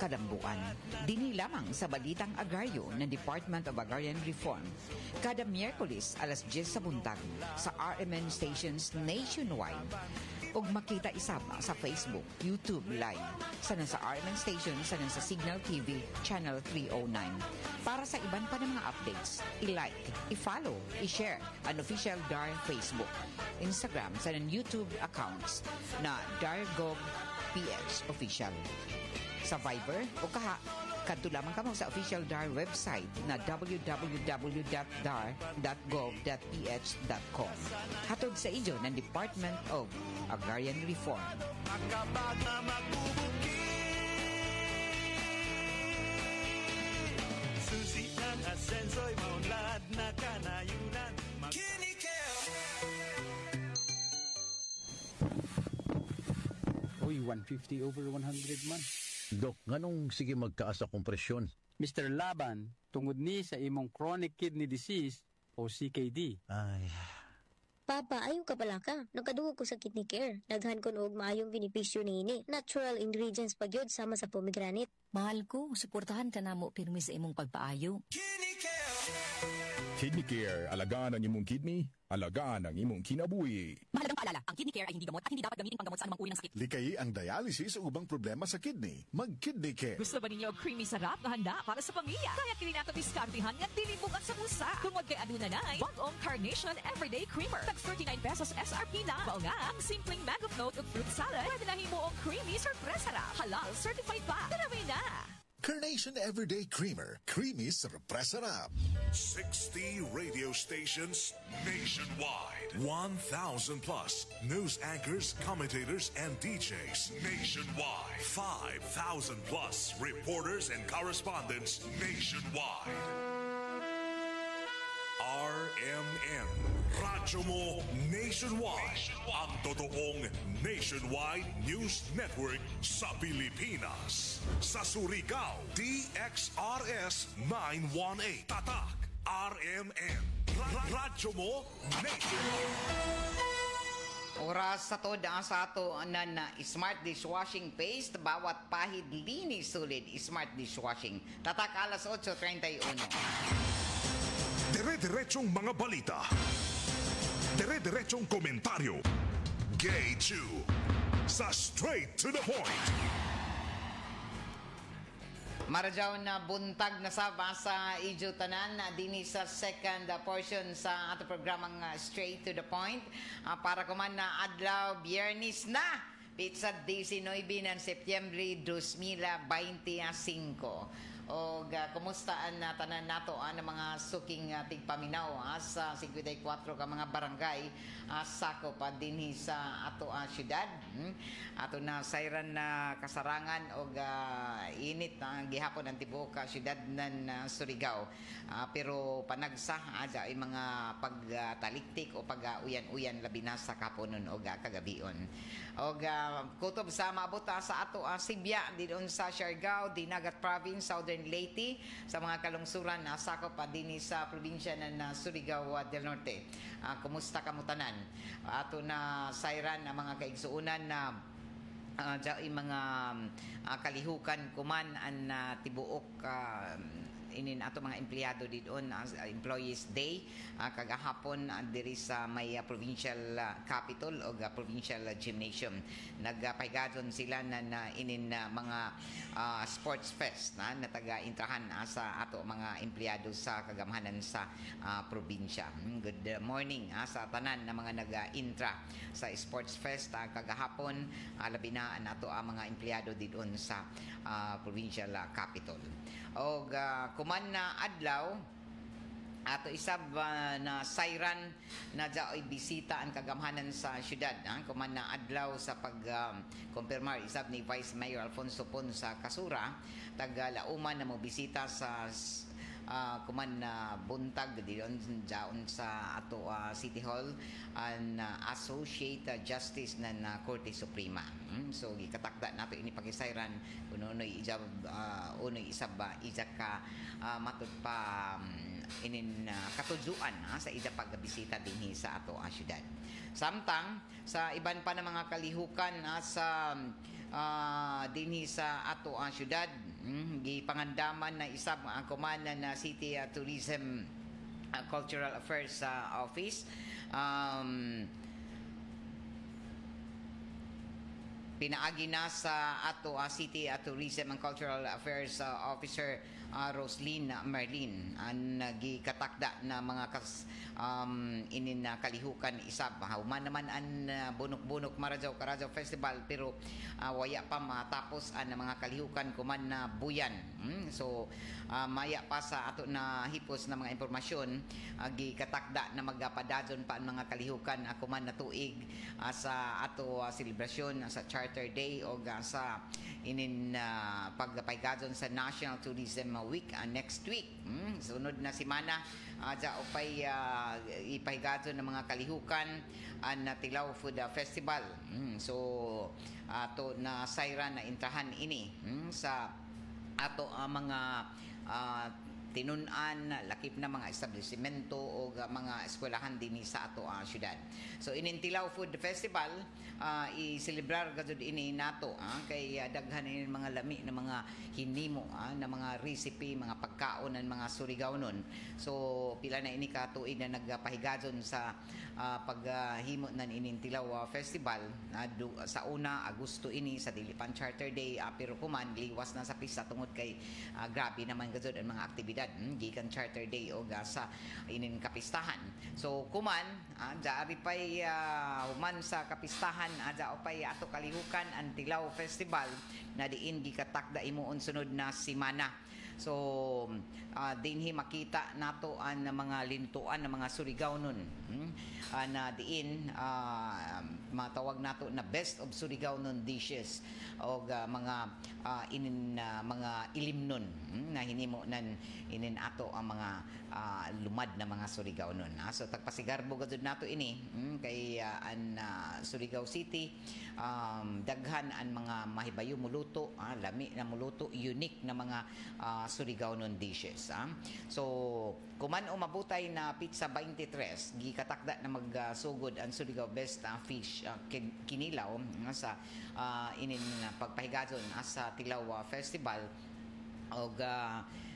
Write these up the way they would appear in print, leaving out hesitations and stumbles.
kadambuan. Dini lamang sa Balitang Agaryo ng Department of Agrarian Reform. Kada Miyerkules alas 10 sa buntag sa RMN stations nationwide. Ug makita isama sa Facebook, YouTube Live, sanan sa RMN station, sanan sa Signal TV, Channel 309. Para sa iban pa ng mga updates, i-like, i-follow, i-share ang official DAR Facebook, Instagram, sanan YouTube accounts na DARGov PH Official. Sa Viber o kaha, kadto lamang kamo sa official DAR website na www.dar.gov.ph.com. Hatod sa inyo ng Department of Agrarian Reform. Susi ang asenso'y maunlad na kanayunan. Uy, 150 over 100 man. Dok, nganong sige magtaas sa kompresyon? Mr. Laban, tungod ni sa imong chronic kidney disease o CKD. Ay, Papa, ayaw ka pala ka. Nagkadugo ko sa kidney care. Daghan ko og maayong benepisyo ni ini. Natural ingredients pa gyud sama sa pomegranate. Mahal ko, suportahan ka na mo pirmi sa imong pagpaayo. Kidney Care, alagaan ang imong kidney, alagaan ang imong kinabuhi. Mahalagang paalala, ang kidney care ay hindi gamot at hindi dapat gamitin panggamot sa anumang uri ng sakit. Likayi ang dialysis o ubang problema sa kidney. Mag-Kidney Care. Gusto ba ninyo creamy sarap na handa para sa pamilya? Kaya kini nato diskartihan nga dili bugat sa bulsa. Tungod kay aduna nay, Bag-ong Carnation Everyday Creamer. Tag 39 pesos SRP na. Mao nga ang simpleng bag of note ug fruit salad. Pwede na himuong creamy surpresa ra. Halal certified pa. Taraway na. Carnation Everyday Creamer. Creamy sorpresa rap. 60 radio stations nationwide. 1,000 plus news anchors, commentators, and DJs nationwide. 5,000 plus reporters and correspondents nationwide. RMN. Radyo mo nationwide. Ang totoong nationwide news network sa Pilipinas. Sa Surigao, DXRS 918. Tatak, RMN. Radyo mo nationwide. Oras sa to da sa ato na smart dishwashing paste bawat pahid linis sulit smart dishwashing. Tatak alas 8:31. Dire-diretsong mga balita. Dire-diretsong komentaryo. Gay Chew. Sa straight to the point. Marajaw na buntag na sa basa Ijo Tanan na dini sa second portion sa ato programang Straight to the Point. Para kuman na adlaw Biyernes na. Pizza 19 ng Setyembre 2025. O kumusta na tanan nato ang mga suking tigpaminaw sa 54 ka mga barangay sakop pa dinhi sa ato syudad. Ato na sayran na kasarangan og init ang gihapon ang tibuok ka syudad ng Surigao. Pero panagsa ada ay mga pagtaliktik o pag-uyan-uyan labi na sa kaponon o kagabion. Og kutob sa maabot sa ato Sibya didon sa Siargao, Dinagat Province, Southern Leyte, sa mga kalungsuran sakop pa dinhi sa probinsya ng Surigao del Norte. Kumusta kamutanan? Ato na sayran ang mga kaigsuunan na mga kalihukan kuman ang tibuok inin ato mga empleyado didon Employees Day kagahapon diri sa may provincial capital o provincial gymnasium. Nagpahigadon sila na inin mga sports fest na taga-intrahan sa ato mga empleyado sa kagamhanan sa probinsya. Good morning sa tanan na mga nag-intra sa sports fest kagahapon labi na nato ang mga empleyado didon sa provincial capital. Og kuman na adlaw ato isab na sayran na daoy bisita ang kagamhanan sa syudad. Kuman na adlaw sa pag-kumpirmar isab ni Vice Mayor Alfonso Pon sa Kasura tagalauman na mo bisita sa kuman na buntag diyon daon sa ato City Hall an Associate Justice ng Korte Suprema. So gikatakda nato ini pagisayran unoy ijab unoy isab ka matud pa inin katudluan sa ida pagbisita dinhi sa ato syudad. Samtang sa iban pa ng mga kalihukan sa dinhi sa ato ang syudad. Gipangandaman na isab ang komanda na City Tourism Cultural Affairs Office. Pinaagi na sa ato City Tourism and Cultural Affairs Officer Roslyn Merlin ang gikatakda na mga inin kalihukan isab. Human naman ang bunok-bunok Marajaw Festival pero waya pa matapos ang mga kalihukan kuman na buyan. So maya pa sa ato na hipos na mga impormasyon gikatakda na magpadadyon pa ang mga kalihukan kuman na tuig sa ato selebrasyon sa Charter Day o sa inin pagpaygadon sa National Tourism Week next week. Sunod na semana dya upay ipahigadon ng mga kalihukan ang Tilaw Food Festival. So ato na sayra na intrahan ini sa ato mga tinunan, lakip na mga establishmento o mga eskwelahan din sa ato ang syudad. So inintilaw Food Festival i-celebrar gud ini nato kay daghan ini mga lami na mga hinimo na mga recipe, mga pagkaon ng mga Surigao-non. So pila na ini ka tuig na nagpahigadon sa paghimo ng inintilaw festival. Sa una Agosto ini sa Dilipan Charter Day pero kuman liwas na sa pista tungod kay grabe naman gud ang mga aktibidad gikan Charter Day o sa inin kapistahan. So kuman ari pay human sa kapistahan pay ato kalihukan ang Tilaw Festival na diin gikatakda imuon sunod na semana. So dinhi makita nato ang mga lintuan ng mga Surigao-non na diin matawag nato na best of Surigao-non dishes o mga mga ilimnon na hinimo nan inin ato ang mga lumad na mga Surigao-non. So tagpasigarbo gud nato ini kay an Surigao City daghan ang mga mahibayo muluto, lami na muluto, unique na mga Surigao-non dishes. So kuman umabutay na pizza 23 gikatakda na magsugod ang Surigao Best Fish Kinilaw sa inin pagpahigadon sa Tilaw Festival og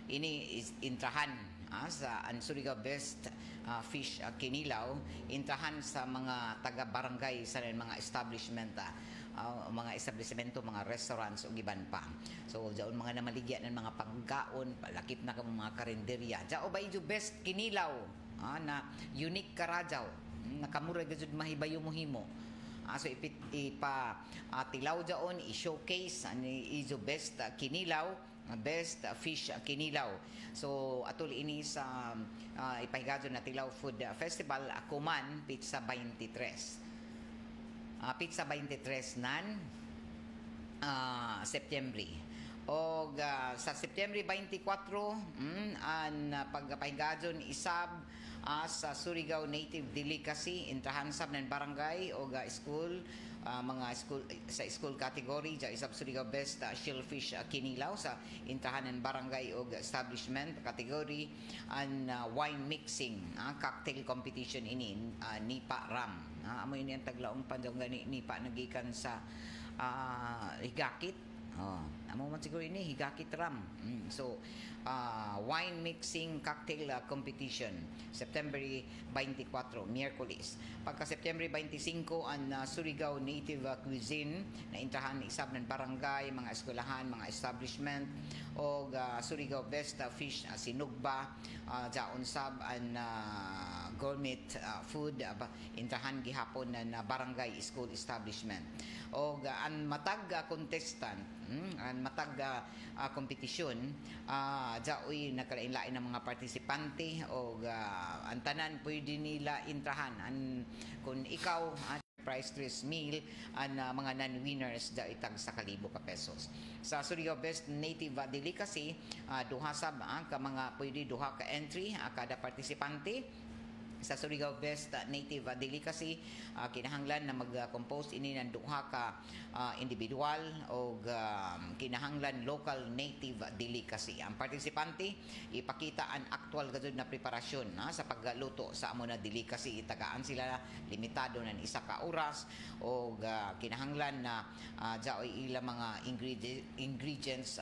ini is intrahan sa ang Surigao Best Fish Kinilaw intrahan sa mga taga-barangay sa mga establishment mga establishmento, mga restaurants o giban pa. So diyon mga namaligya ng mga pagkaon, palakip na mga karinderya. Diyo ba yung best kinilaw na unique karajaw, nakamura gud mahibayo mo himo. So tilaw diyon i-showcase ani iso best kinilaw, best fish kinilaw. So atol ini sa ipahigadon na Tilaw Food Festival akuman pizza 23. Pizza 23 nan September. O sa September 24 ang pagpahigadon isab sa Surigao Native Delicacy intrahan sab ng barangay o school mga school sa school category ja isab Surigao Best Shellfish Kinilaw sa intrahan ng barangay o establishment category and wine mixing cocktail competition ini Nipa Ram amo ini ang taglaong panjang gani Nipa nagikan sa Higakit amo man siguro ini Higakit Ram. So wine mixing cocktail competition September 24 Miyerkules. Pagka September 25 ang Surigao Native Cuisine na intrahan isab ng barangay, mga eskwelahan, mga establishment o Surigao Best Fish Sinugba jaon sab ang gourmet food intrahan gihapon na barangay school establishment o ang matag contestant ang matag kompetisyon jaoy nakalain-lain ng mga partisipante o ang tanan pwede nila intrahan kung ikaw prize 3,000 ang mga non-winners da itag sa 1,000 ka pesos. Sa Surigao Best Native Delicacy duha sab ka mga pwede duha ka entry kada partisipante. sa Surigao Best Native Delicacy, kinahanglan na mag-compose ini ng duha ka individual o kinahanglan local native delicacy. Ang partisipante ipakita ang actual gazud na preparasyon sa pagluto sa amo na delicacy. Itagaan sila limitado ng isa ka oras o kinahanglan na jaoy ila mga ingredients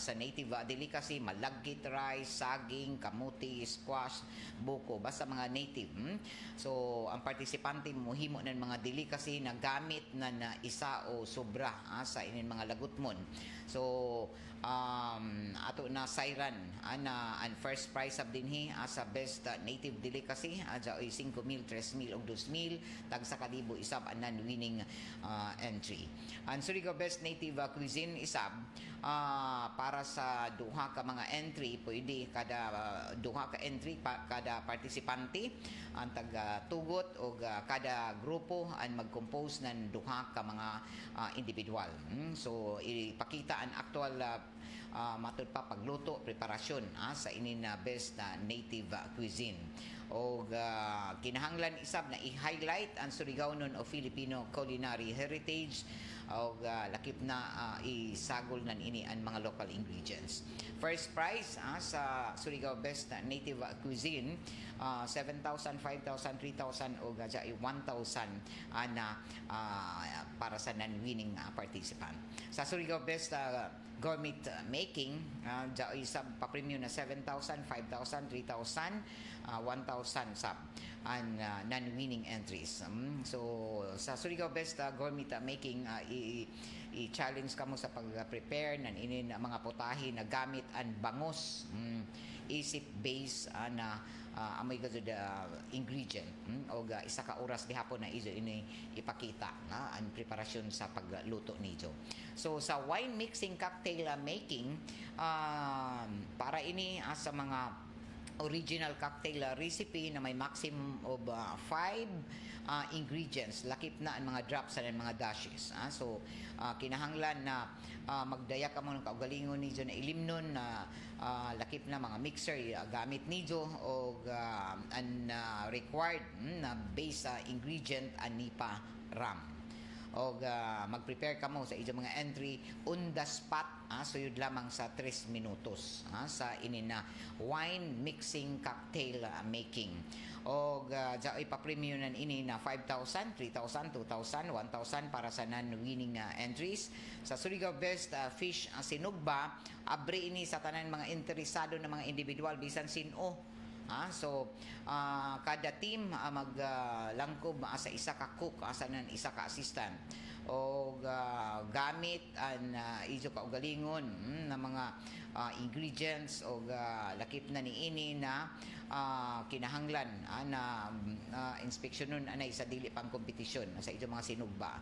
sa native delicacy, malagkit rice, saging, kamuti, squash, buko, basta mga native. So ang partisipante mohimo ng mga delicacy na gamit na isa o sobra sa inin mga lagutmon. So ato na sayran ang first prize sab dinhi sa best native delicacy jaoy 5,000, 3,000 ug 2,000 tag sa kalibo isab ang non-winning entry. Ang Surigao Best Native Cuisine isab para sa duha ka mga entry, pwede kada duha ka entry kada partisipante ang taga-tugot o kada grupo ang mag-compose ng duha ka mga individual. So ipakita ang actual matud pa pagluto, preparasyon sa inin best native cuisine. O kinahanglan isab na i-highlight ang Surigaonon o Filipino culinary heritage o lakip na isagol nan ini ang mga local ingredients. First prize sa Surigao Best Native Cuisine, 7,000, 5,000, 3,000 o gaja 1,000 na para sa non-winning participant. Sa Surigao Best Gourmet Making, isa pa-premium na 7,000, 5,000, 3,000, 1,000 sab ang non-winning entries. So sa Surigao Best Gourmet Making, i-challenge ka mo sa pag-prepare ng inin mga putahe na gamit ang bangos, isip base na amoy gazud ingredient o isa ka oras gihapon na izo ini ipakita ang preparasyon sa pagluto nito. So sa wine mixing cocktail making, para ini sa mga original cocktail recipe na may maximum of 5 ingredients, lakip na ang mga drops and mga dashes. So kinahanglan na magdaya ka mo ng kaugalingon nijo na ilimnon na lakip na mga mixer gamit nijo o ang required na base ingredient anipa ram. O mag-prepare ka mo sa inyong mga entry on the spot, suyod lamang sa 3 minutos sa inin na wine mixing cocktail making. O jaoy pa-premium nan ini na 5,000, 3,000, 2,000, 1,000 para sa non-winning entries. Sa Surigao Best Fish Sinugba, abre ini sa tanan mga interesado na mga individual bisan sino. So kada team maglangkob sa isa ka cook, sa isa ka assistant o gamit ang iso ka ugalingon na mga ingredients o lakip na niini na kinahanglan na inspeksyonon anay sa dili pang kompetisyon sa iso mga sinugba.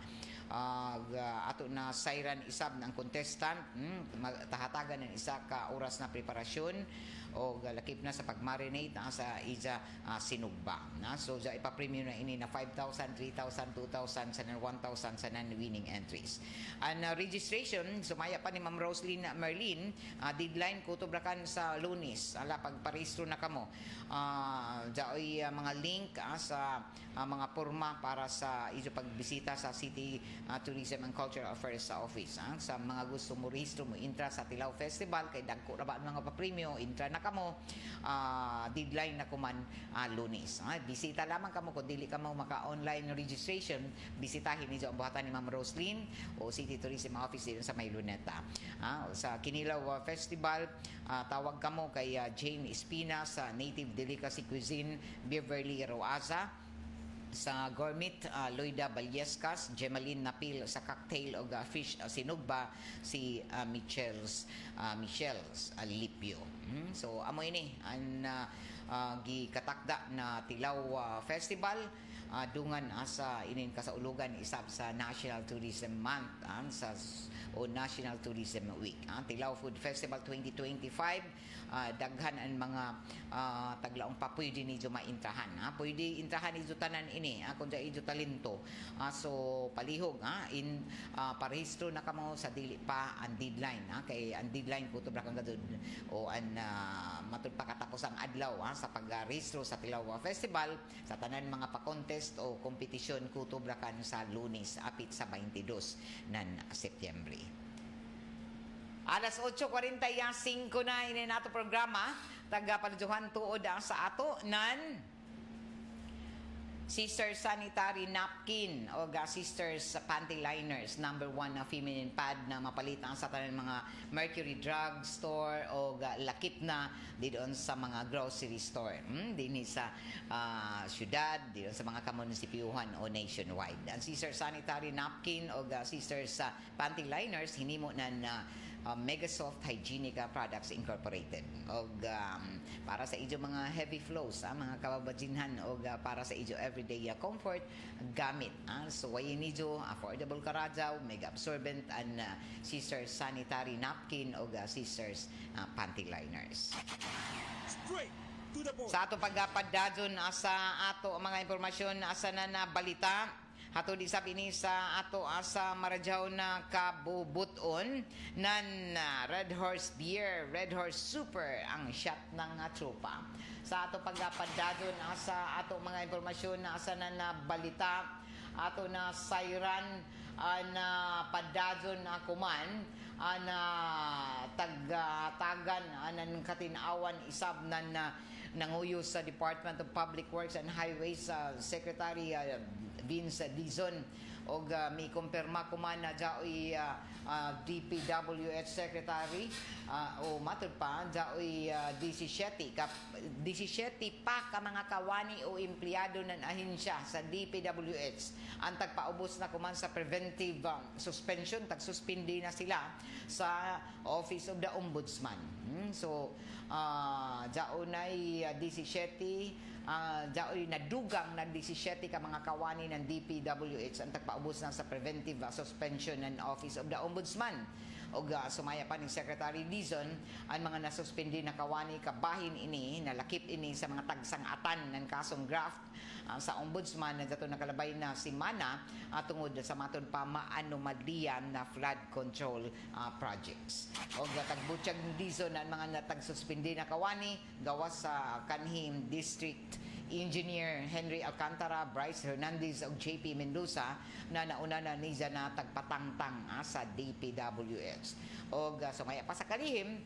Ato na sayran isab ng contestant, tahatagan ng isa ka oras na preparasyon o lakip na sa pag-marinate sa isa sinugba. So ipa-premium na ini na 5,000, 3,000, 2,000 sa 1,000 sa non-winning entries. Ang registration, sumaya pa ni Ma'am Roslyn Merlin, deadline kutobrakan sa Lunes. Pagparehistro na kamo. Jaoy mga link sa mga porma para sa iso pagbisita sa City Tourism and Cultural Affairs sa office. Sa mga gusto mo rehistro mo intra sa Tilaw Festival kay dagko ra ba mga pa-premium intra na kamo, deadline na kuman Lunes. Bisita lamang kamo kung dili kamo maka-online registration, bisitahin niyo ang buhatan ni Ma'am Roslyn o City Tourism Office dito sa May Luneta. Sa Kinilaw Festival, tawag kamo kay Jane Espina sa Native Delicacy Cuisine Beverly Roaza. Sa Gourmet, Loida Balyescas, Gemaline Napil sa Cocktail o Fish Sinugba, si Michel's Alipio. So amo ini ang gikatakda na Tilaw Festival dungan sa inin kasaulugan isab sa National Tourism Month o National Tourism Week. Tilaw Food Festival 2025, daghan ang mga taglaong pa pwede ni maintrahan. Pwede intrahan ni tanan ini kung sa ijo talento. So palihog parehistro na kamo sa dili pa ang deadline. Kay ang deadline ko to kang gadud o ang matud pa katapos ang adlaw sa pagrehistro sa Tilaw Festival sa tanan mga pa-contest o kompetisyon ko to sa Lunes apit sa 22 nan Setyembre. Alas 8:45 na ini nato programa. Taga-paluduhan tuod sa ato nan Sister Sanitary Napkin o Sisters Panty Liners, number 1 na feminine pad na mapalitan sa tanan mga Mercury Drug Store o lakip na doon sa mga grocery store. Dinhi sa syudad, doon sa mga kamunisipyuhan o nationwide. Ang Sister Sanitary Napkin o Sisters Panty Liners hinimo na Megasoft Hygienica Products Incorporated og para sa ijo mga heavy flows mga kababadjinhan og para sa ijo everyday comfort gamit so way nijo affordable karadyaw mega absorbent and Sisters Sanitary Napkin og Sisters Panty Liners. Straight to the point. Sa ato pagpadadyon sa ato mga impormasyon asa na balita hatod sabi ni sa ato sa Maradyaw na kabubuton nan Red Horse Beer, Red Horse Super ang shot ng tropa. Sa ato pagpadadyon sa ato mga impormasyon na asa na balita ato na sayran na padadyon na kuman na tagan anan katinawan isab nan nanguyo sa Department of Public Works and Highways Secretary Vince Dizon og may kumpirma kuman na jaoy DPWH Secretary o matud pa jaoy 17 pa ka mga kawani o empleyado ng ahensya sa DPWH ang tagpaubos na kuman sa preventive suspension tagsuspindi na sila sa Office of the Ombudsman. So jaonay 17 jaoy nadugang ng 17 ka mga kawani ng DPWH ang tagpaubos na sa preventive suspension ng Office of the Ombudsman. O sumaya pa ni Secretary Dizon ang mga nasuspindi na kawani kabahin ini nalakip ini sa mga tagsangatan ng kasong graft sa Ombudsman na dato nakalabay na si Mana tungod sa matod pa maanomalya na flood control projects. O tagbutsyag ni Dizon ang mga natagsuspindi na kawani gawas sa kanhim District Engineer Henry Alcantara, Bryce Hernandez ug JP Mendoza na nauna na niya na tagpatangtang sa DPWH. Og sumaya pa sa kalihim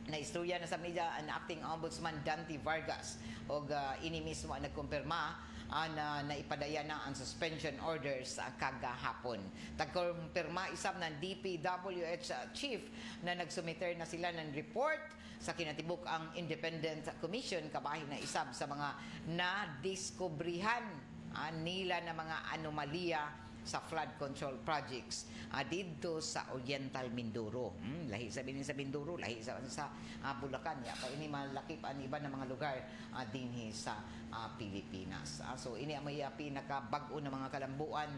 na istorya na sa media ang acting ombudsman Dante Vargas og ini mismo ang nagkumpirma na naipadaya na ang suspension orders kagahapon. Tagkumpirma isab ng DPWH chief na nagsumiter na sila ng report sa kinatibuk ang Independent Commission kabahin na isab sa mga nadiskubrihan nila na mga anomalya sa flood control projects dito sa Oriental Mindoro. Lahi sa binin sa Mindoro, lahi sa Bulacan. Ya, pa ini malakip ang iba ng mga lugar dinhi sa Pilipinas. So ini ang may pinakabag-o na mga kalambuan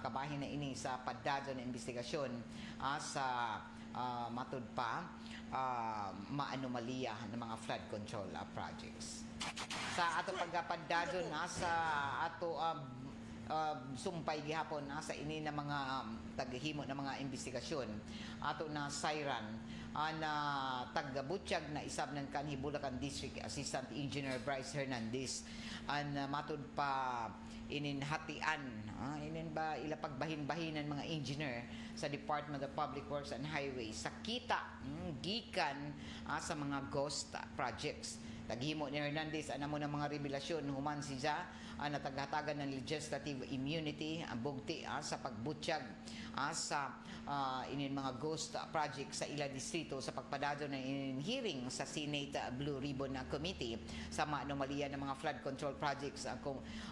kabahin na ini sa padadyon na investigasyon sa matud pa maanomalya ng mga flood control projects. Sa ato pagpadadyon sa ato sumpay gihapon sa ini na mga taghimo na mga investigasyon ato na sayran na tagbutsyag na isab ng kanhi Bulacan District Assistant Engineer Bryce Hernandez an matud pa ininhatian inin ba ila pagbahin-bahinan mga engineer sa Department of Public Works and Highways sa kita gikan sa mga ghost projects. Taghimo ni Hernandez ana mo ng mga revelasyon human siya nataghatagan ng legislative immunity ang bugti sa pagbutsyag sa inin mga ghost project sa ila distrito sa pagpadado ng hearing sa Senate Blue Ribbon Committee sa maanomalya ng mga flood control projects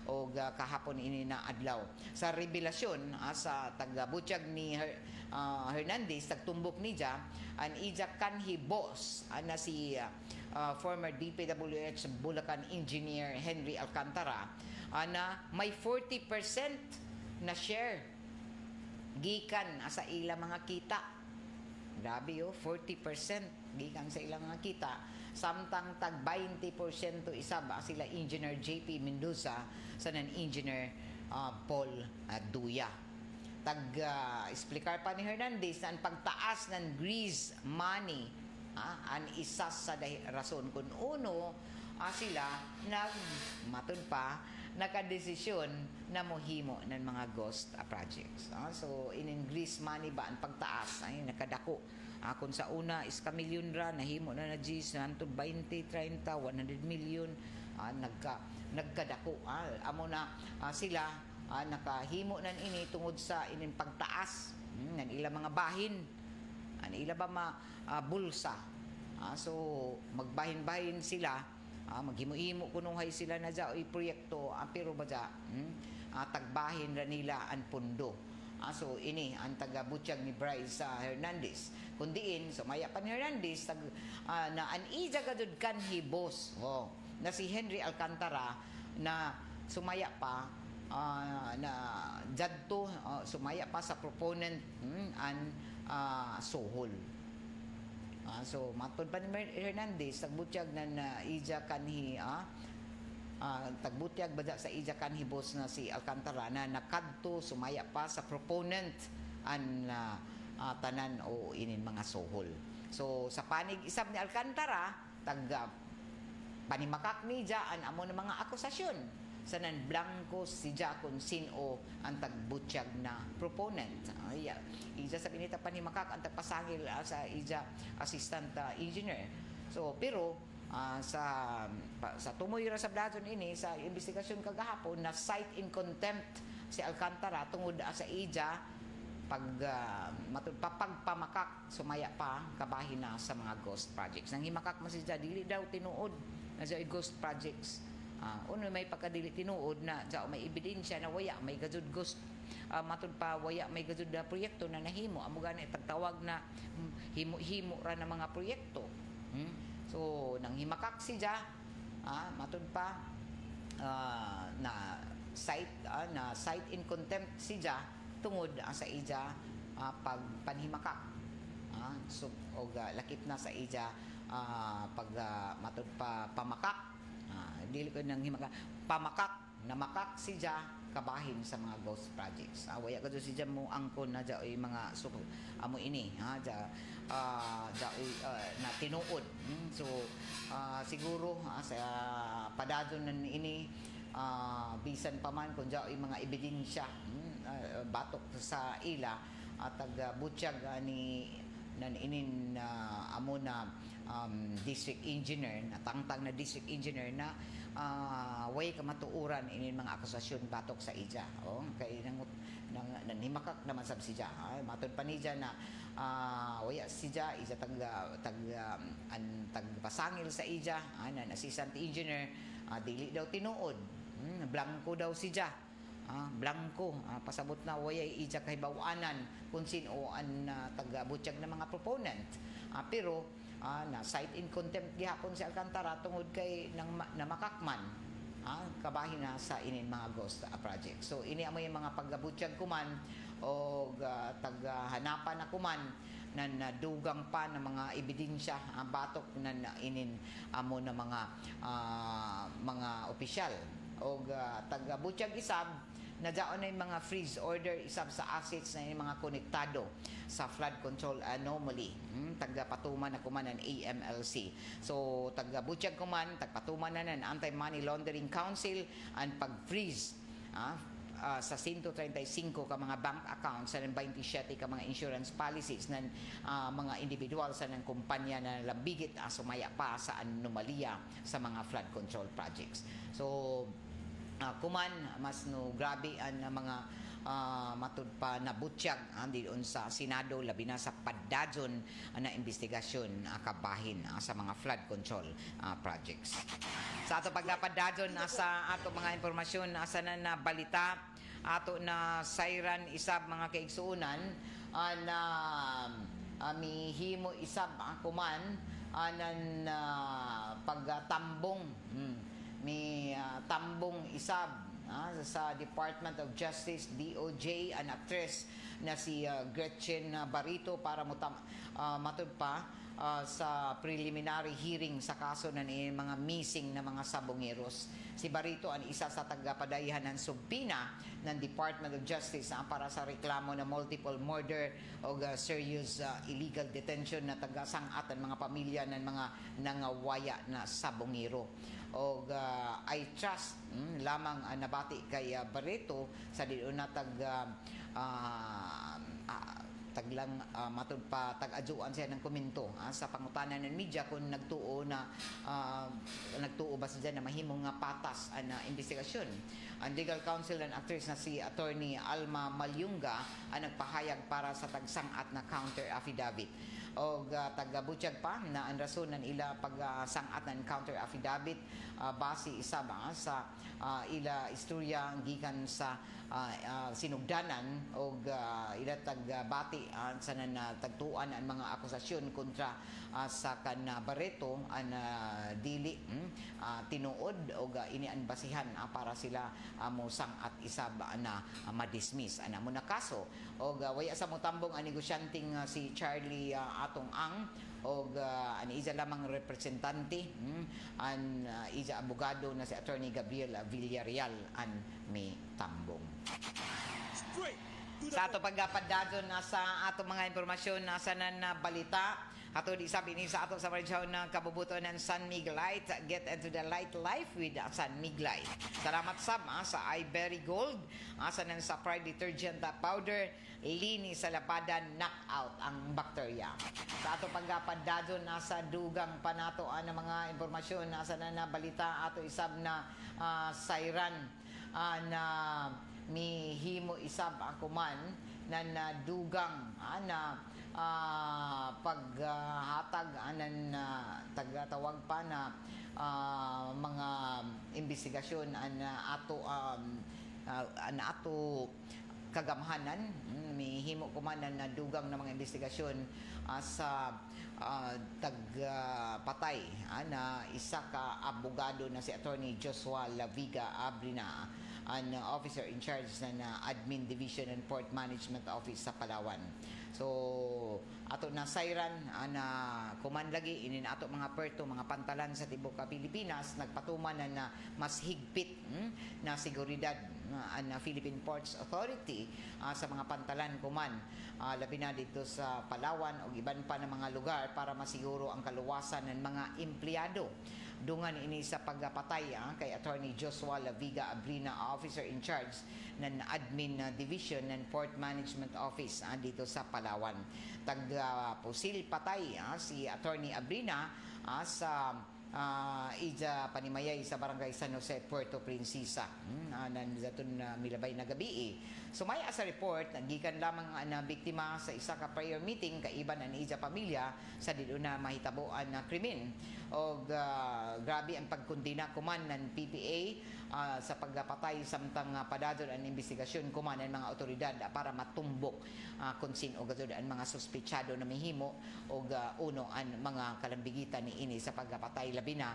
o kahapon ini na adlaw. Sa revelasyon sa tagbutsyag ni Hernandez tagtumbok niya ang ija kanhi boss na si former DPWH Bulacan engineer Henry Alcantara na may 40% na share gikan sa ila mga kita. Grabe 40% gikan sa ilang mga kita. Samtang tag 20% isab sila Engineer JP Mendoza sa Engineer Paul Duya. Explicar pa ni Hernandez na ang pagtaas ng grease money ang isa sa rason kung uno sila matun pa nakadesisyon na mohimo ng mga ghost projects. So in grease money ba ang pagtaas ay nakadako. Kung sa una is kamilyon ra nahimo na G's nantud 20, 30, 100 million nagkadako. Amo na sila nakahimo nan ini tungod sa ining pagtaas nan ila mga bahin an ila ba bulsa. So magbahin-bahin sila maghimo-himo kunuhay sila na ja oy proyekto pero ba ja tagbahin ra nila an pundo. So ini ang taga-butsyag ni Bryce Hernandez kundiin sumaya pa ni Hernandez na an ija gadud kan hibos na si Henry Alcantara na sumaya pa na jadto sumaya pa sa proponent an sohol. So matod pa ni Hernandez tagbutyag na ija kanhi tagbutyag bada sa ija kanhi boss na si Alcantara na nakadto sumaya pa sa proponent an tanan o inin mga sohol. So sa panig isab ni Alcantara tag panimakak ni an amo ng mga akusasyon sanan blanco si Jacon sino ang tagbutsyag na proponent. Ija sa pinita pa ni Makak ang tagpasangil sa ija assistant engineer. So pero sa tumoy ra sa bladon ini sa investigasyon kagahapon na cite in contempt si Alcantara tungod sa ija pagpamakak sumaya pa kabahin na sa mga ghost projects. Nang himakak mo si dili daw tinuod na sa ghost projects. Uno may pagkadili tinuod na may ebidensya na waya may gazud ghost matud pa waya may gazud na proyekto na nahimo amo gani tagtawag na himo ra na mga proyekto. So nang himakak si ja matud pa na cite in contempt si ja tungod sa ija pagpanhimakak so og lakip na sa ija matud pa pamakak dili ko nang himakak pamakak namakak si ja kabahin sa mga ghost projects. Waya kadto si ja mo angkon na ja mga amo ini na tinuod. So siguro sa padadon ini bisan pa man kung ja mga ebidensya batok sa ila taga-butsyag ni inin amo na district engineer na tangtang na district engineer na way kamatuuran inin mga akusasyon batok sa ija kay nang himakak naman sab si ja matod pa ni ja na waya si ja isa tagpasangil sa ija na assistant engineer dili daw tinuod blanco daw si ja blanco pasabot na wayay ija kahibawanan kung sino ang taga-butsyag na mga proponent pero na cite in contempt gihapon si Alcantara tungod kay namakakman kabahin na sa inin mga ghost project. So ini amo yung mga pagabutsyag kuman o taghanapan na kuman na nadugang pa ng mga ebidensya batok na inin amo na mga opisyal o taga-butsyag isab na daon na yung mga freeze order isab sa assets na yung mga konektado sa flood control anomaly. Taga-patuman na kuman ng AMLC. So, taga-butsyag kuman, tagpatuman na ng Anti-Money Laundering Council ang pag-freeze sa 135 ka mga bank accounts sa 27 ka mga insurance policies ng mga individual sa ng kumpanya na labigit sumaya pa sa anomalya sa mga flood control projects. So, kuman mas no grabe ang mga matud pa na butsyag diyon sa Senado labi na sa padadyon na investigasyon kabahin sa mga flood control projects. Sa ato paglapadadyon sa ato mga impormasyon asa na balita ato na sayran isab mga kaigsuunan na mihimo isab ako man anan pagtambong mi tambong isab sa Department of Justice DOJ an actress na si Gretchen Barito para matud pa sa preliminary hearing sa kaso ng mga missing na mga sabongeros. Si Barito ang isa sa tagapadayhan ng subpina ng Department of Justice para sa reklamo na multiple murder o serious illegal detention na tagasang-at ang mga pamilya ng mga nangawaya na sabongero. O I trust lamang nabati kay Barito sa diyon na taglang matud pa tag-adjuan siya ng komento sa pangutanan ng media kung nagtuo ba siya na mahimong nga patas ang investigasyon. Ang legal counsel ng actress na si Attorney Alma Malyunga ang nagpahayag para sa tagsang-at na counter affidavit. O tagabutyag pa na ang rason ng ila pagsangat ng counter affidavit base isa ba sa ila istorya gikan sa sinugdanan o ila tagbati sa tagtuan ang mga akusasyon kontra sa kan Barreto ang dili tinuod o inian basihan para sila mo sangat isa ba na madismiss ana mo na kaso o waya sa motambong ang negosyanteng si Charlie atong ang o an isa lamang representante an isa abogado na si Attorney Gabriel Villarreal an may tambong. Sa ato pagpadadon na sa ato mga impormasyon na sa balita ato di sabi ni sa ato sa radyo na kabubuton ng San Miglite. Get into the light life with San Miglite. Salamat sab sa iBerry Gold asa nan sa Pride detergent powder linis sa labadan knockout ang bakterya. Sa ato pagpadadon na sa dugang panato ang mga impormasyon na sa balita ato isab na sayran na mihimo isab ako man na dugang na paghatag anan tagatawag pa na mga investigasyon ato kagamhanan mihimo ko man na dugang na mga investigasyon sa tagpatay na isa ka abogado na si Attorney Joshua Laviga Abrina an officer in charge na Admin Division and Port Management Office sa Palawan. So ato na sayran na kuman lagi inin ato mga perto mga pantalan sa tibuok Pilipinas nagpatuman na mas higpit na seguridad ang Philippine Ports Authority sa mga pantalan kuman labi na dito sa Palawan o iban pa ng mga lugar para masiguro ang kaluwasan ng mga empleyado. Dungan ini sa pagpatay kay Attorney Joshua Laviga Abrina, officer in charge ng Admin Division ng Port Management Office dito sa Palawan. Pusil patay si Attorney Abrina sa Ija Panimayay sa Barangay San Jose, Puerto Princesa. Nandiyaton milabay na gabi. Sumaya sa report, nagikan lamang na biktima sa isa ka prayer meeting kaiban ang Ija pamilya sa dilo na mahitaboan na krimen. O grabe ang pagkundina kuman ng PPA sa pagpatay samtang padadon ang investigasyon kuman ng mga otoridad para matumbok kung sino o gadod ang mga suspetsado na mihimo o uno ang mga kalambigitan ni ini sa pagpatay labi na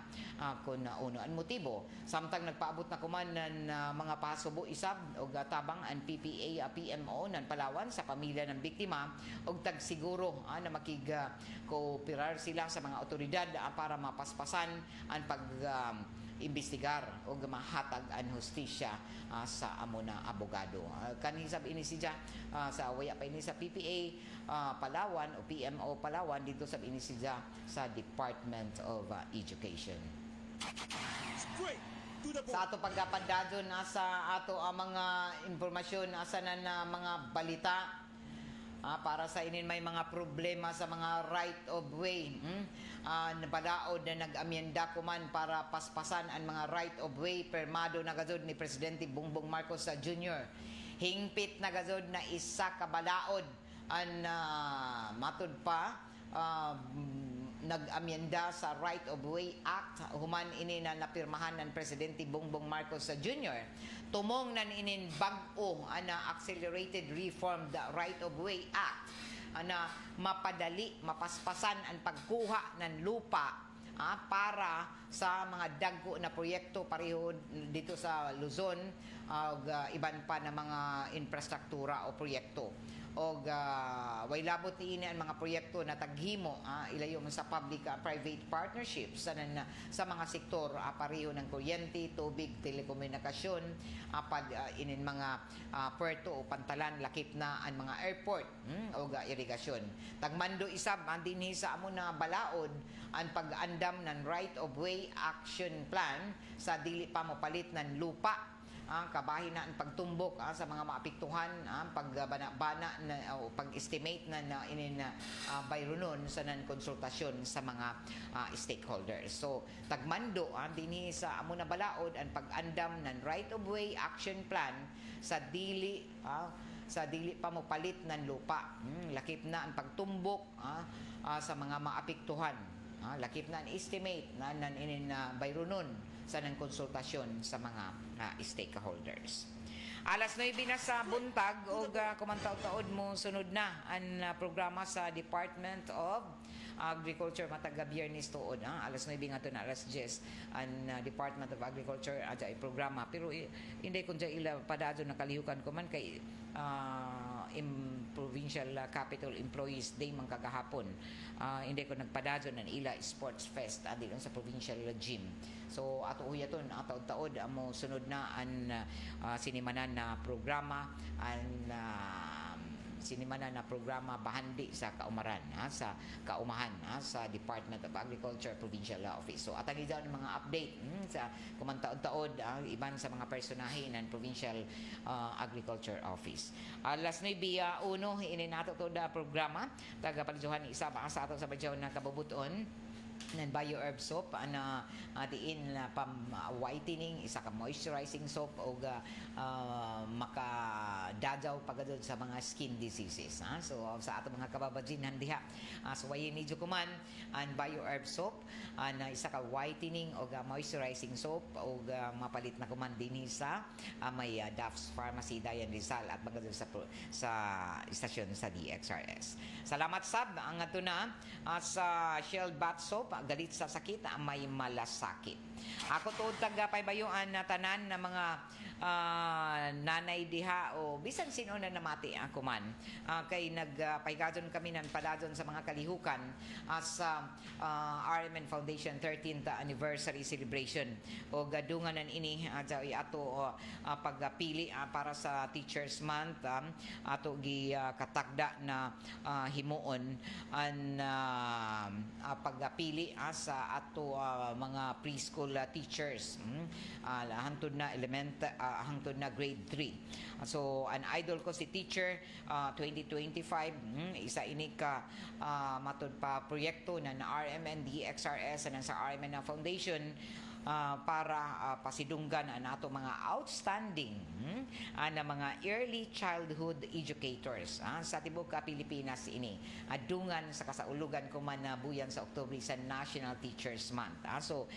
kung uno ang motibo. Samtang nagpaabot na kuman ng mga pasubo isab o tabang ang PPA PMO ng Palawan sa pamilya ng biktima o tagsiguro na makig-cooperar sila sa mga otoridad para mapaspasan ang pag-imbestigar o mahatag ang hustisya sa amo na abogado. Kanisab ini siya sa waya pa ini sa PPA Palawan o PMO Palawan dito sa ini siya sa Department of Education. Sa ato pagkapadadon sa ato mga impormasyon sa na mga balita para sa inin may mga problema sa mga right of way nabalaod na nag-amyenda kuman para paspasan ang mga right of way permado na gazod ni Presidente Bongbong Marcos Jr. Hingpit na gazod na isa ka balaod ang matud pa nag-amyenda sa Right of Way Act human ini na napirmahan ng Presidente Bongbong Marcos Jr. Tumong nan inin bag-o na Accelerated Reformed Right of Way Act na mapadali, mapaspasan ang pagkuha ng lupa para sa mga dagko na proyekto pareho dito sa Luzon ug iban pa na mga infrastruktura o proyekto. Og way labot niini ang mga proyekto na taghimo ilayo man sa public private partnerships sa mga sektor pareho ng kuryente, tubig, telekomunikasyon, inin mga puerto o pantalan, lakip na ang mga airport o irigasyon. Tagmando isab dinhi sa amo na balaod ang pag-andam ng right of way action plan sa dili pa mopalit ng lupa. Kabahin na ang pagtumbok sa mga maapektuhan, pagbana-bana o pag-estimate na bayronon sa konsultasyon sa mga stakeholders. So, tagmando dinhi sa amo na balaod ang pag-andam ng right of way action plan sa dili pa mopalit ng lupa. Lakip na ang pagtumbok sa mga maapektuhan. Lakip na ang estimate na bayronon sa konsultasyon sa mga stakeholders. Alas 9 na sa buntag o kumantaw-taod mo sunod na ang programa sa Department of Agriculture mataga Biyernes tuod. Alas 9 nga to na alas 10 ang Department of Agriculture adya ay programa. Pero hindi kung dyan ila padadyo na kalihukan ko man kay Provincial Capital Employees Day man kagahapon. Hindi ko nagpadadyo ng ila Sports Fest dito sa Provincial Gym. So ato uyaton taod-taod amo sunod na ang sinimanan na programa na programa bahandi sa kaumaran sa kaumahan sa Department of Agriculture Provincial Office. So atagi daw ng mga update sa kumantaod-taod iban sa mga personahe ng Provincial Agriculture Office. Alas 9:01 ini nato to da programa taga paligjuhan isa pa sa ato sa paligjuhan na kabubuton ng BioHerb soap na diin na pam-whitening, isa ka moisturizing soap o makadadaw pagadod sa mga skin diseases. So sa ato mga kababadjinhan diha so wayin ni kuman ang BioHerb soap na isa ka whitening o moisturizing soap o mapalit na kuman dinhi sa may Duff's Pharmacy Dayan Rizal at pagadod sa istasyon sa DXRS. Salamat sab ang ato na sa Shell Bath Soap galit sa sakit may malasakit. Ako tuod taga paybayuan na tanan na mga nanay diha o bisan sino na namati ako man kay nagpaygadon kami ng padadon sa mga kalihukan sa RMN Foundation 13th anniversary celebration o gadungan nan ini ato pagpili para sa Teachers Month ato gi katagda na himuon ang pagpili sa ato mga preschool teachers hangtod na hangtod na grade 3. So an idol ko si Teacher 2025 isa ini ka matud pa proyekto na RMN DXRS and sa RMN Foundation para pasidunggan ang ato mga outstanding na mga early childhood educators sa tibok Pilipinas ini adungan sa kasaulugan kuman na buyan sa Oktubre sa National Teachers Month. So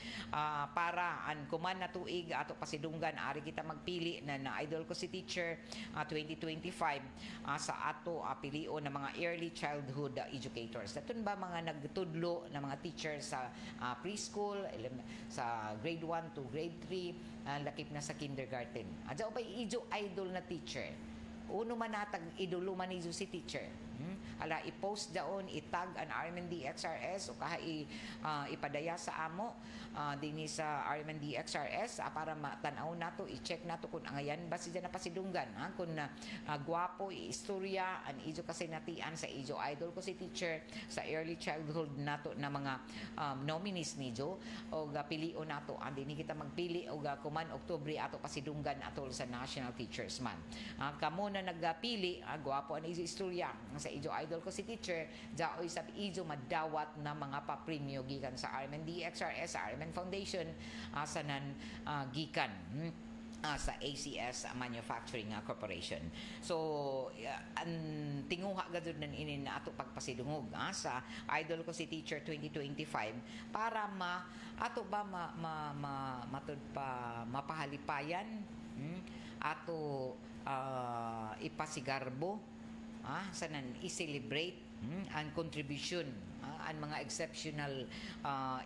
para an kuman na tuig ato pasidunggan ari kita magpili na idol ko si Teacher 2025 sa ato pilion na mga early childhood educators. Daton ba mga nagtudlo na mga teachers sa preschool, sa grade 1 to grade 3, lakip na sa kindergarten. Adya pa ijo idol na teacher. Uno man natag idolo man ijo si teacher. Ala i-post daon, itag an RMN DXRS o kaha ipadaya sa amo dinhi sa RMN DXRS para matanaw nato, i-check nato kung angayan ba siya na pasidunggan kung gwapo istorya an ijo kasi natian sa ijo idol ko si teacher sa early childhood nato na mga nominees nijo o pilion nato dinhi kita magpili o kuman Oktubre ato pasidunggan atol sa National Teachers Month. Kamo na nagpili gwapo an ijo istorya sa ijo idol ko si teacher jaoy sa ijo madawat na mga papremyo gikan sa RMN DXRS sa RMN Foundation sa nan gikan sa ACS Manufacturing Corporation. So ang tinguha gadud nan ini na ato pagpasidungog sa idol ko si teacher 2025 para ato ba matud pa mapahalipayan ato ipasigarbo sanan i-celebrate ang contribution ang mga exceptional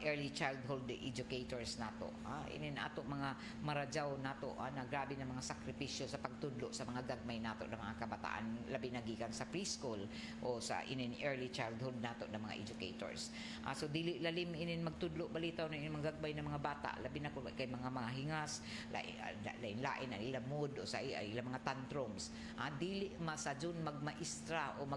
early childhood educators nato. Inin ato mga maradyaw nato na grabe na mga sakripisyo sa pagtudlo sa mga gagmay nato ng mga kabataan labi na gikan sa preschool o sa inin early childhood nato ng mga educators. So dili lalim inin magtudlo balitaw na inin mga gagmay ng mga bata labi na kay mga hingas lain-lain ang ilang mood o sa ilang mga tantrums. Dili masadyon magmaestra o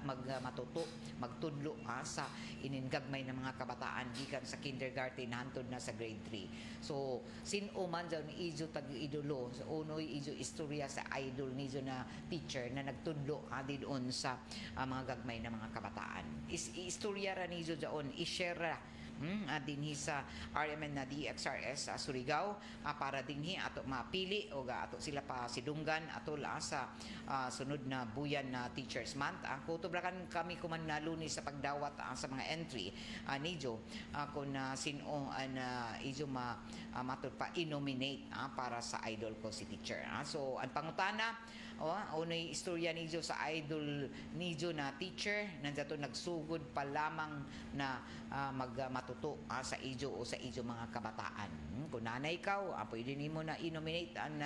magmatuto magtudlo sa inin gagmay ng mga kabataan gikan sa kindergarten hantod na sa grade 3. So sin-o man daw ni ijo tag-idolo sa unoy ijo istorya sa idol nijo na teacher na nagtudlo didon sa mga gagmay ng mga kabataan. Istorya ra nijo daon i-share ra dinhi sa RMN na DXRS Surigao para dinhi ato mapili o ato sila pa sidunggan ato sa sunod na buyan na Teachers Month. Kutubrakan kami kuman na Lunes sa pagdawat sa mga entry nijo kung sino ijo matud pa i-nominate para sa idol ko si teacher. So ang pangutana unay istorya nijo sa idol nijo na teacher nandiyato nagsugod pa lamang na matuto sa ijo o sa ijo mga kabataan. Kung nanay ikaw, pwede nimo na i-nominate ang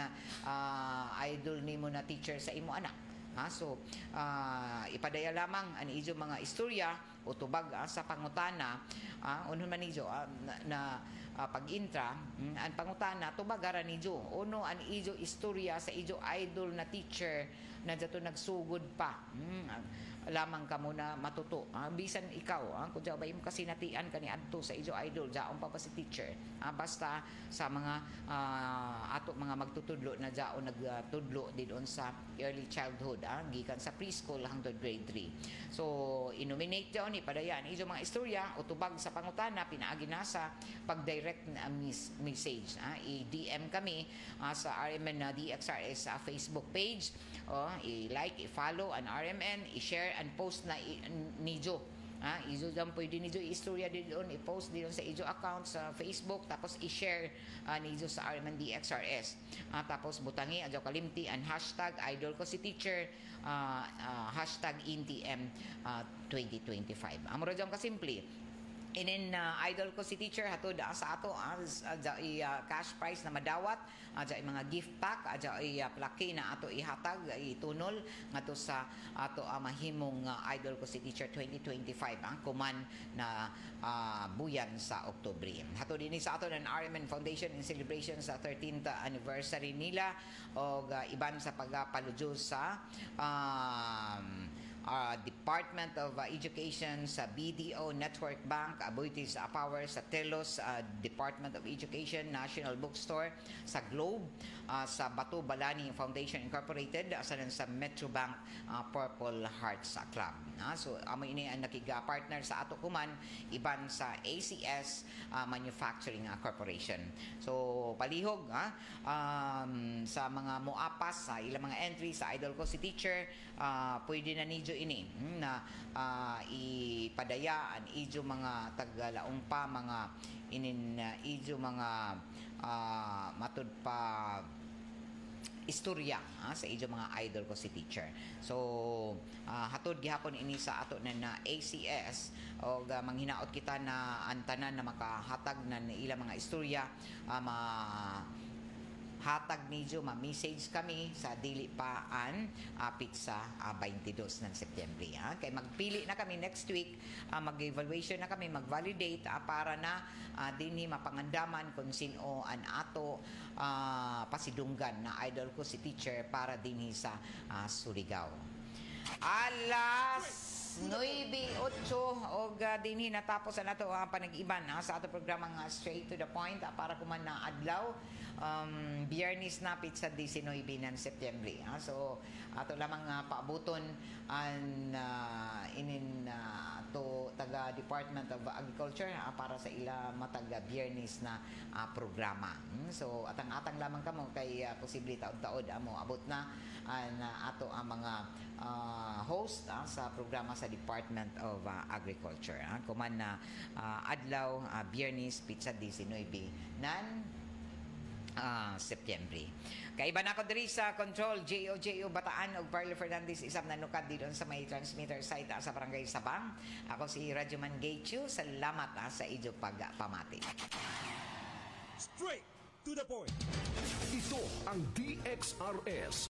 idol nimo na teacher sa imo anak. So ipadaya lamang ang ijo mga istorya o tubag sa pangutana unhon man ijo na pag-intra ang pangutana tubagaran nijo uno ang ijo istorya sa ijo idol na teacher na dato nagsugod pa lamang ka muna matuto. Bisan ikaw, kung ba mo kasi natian ka ni adto sa ijo idol, jaon pa si teacher. Basta sa mga ato mga magtutudlo na jaon nagtudlo didon sa early childhood, gikan sa preschool hangtod grade 3. So, i-nominate jaon ipadayaan ijo mga istorya o tubag sa pangutana pinaagi na sa pag-direct na message. I-DM kami sa RMN na DXRS Facebook page. I-like, i-follow ang RMN, i-share and post na nijo. Ijo dyan pwede nijo istorya doon, i-post din sa ijo account sa Facebook, tapos i-share nijo sa RMN DXRS. Tapos butangi, adyo kalimti, ang hashtag idol ko si teacher, hashtag INTM 2025. Amuro dyan kasimple. Inin idol ko si teacher hatod sa ato cash prize na madawat mga gift pack plaki na ato ihatag itunol ngadto sa ato mahimong idol ko si teacher 2025 kuman na buyan sa Oktubre. Hatod dinhi sa ato ng RMN Foundation in celebration sa 13th anniversary nila og iban sa pagpaludyo sa Department of Education sa BDO Network Bank, Aboitiz Power sa Telos Department of Education, National Bookstore sa Globe, sa Bato Balani Foundation Incorporated, sa Metrobank Purple Hearts Club. So amo ini ang nakiga-partner sa ato kuman iban sa ACS Manufacturing Corporation. So palihog sa mga moapas sa ilang mga entry sa idol ko si teacher, pwede na nijo ini na ipadaya ang ijo mga taggalaong pa mga ijo mga matud pa istorya sa ijo mga idol ko si teacher. So hatod gihapon ini sa ato na ACS og manghinaot kita na antanan na makahatag na ilang mga istorya hatag niyo ma-message kami sa dili paan apit sa 22 ng Setyembre. Kay magpili na kami next week, mag-evaluation na kami, mag-validate para na dinhi mapangandaman kung sino an ato pasidunggan na idol ko si teacher para dinhi sa Surigao. Alas 9:08 og dinhi natapos na nato ang panag-iban sa ato programang Straight to the Point para kuman na adlaw Biyernes na pizza 19 ng Setyembre. So ato lamang paabuton an to taga Department of Agriculture para sa ila mataga Biyernes na programa. So atang-atang lamang kamo kay posible taod-taod amo abot na ato ang mga host sa programa sa Department of Agriculture. Kuman na adlaw Biyernes pizza 19 nan Setyembre. Kaiba na ko diri sa control, J.O. Bataan ug Parlo Fernandez isang nanukad dito sa may transmitter site sa Barangay Sabang. Ako si Radyoman Gaychu. Salamat sa inyong pagpamati. Straight to the point. Ito ang DXRS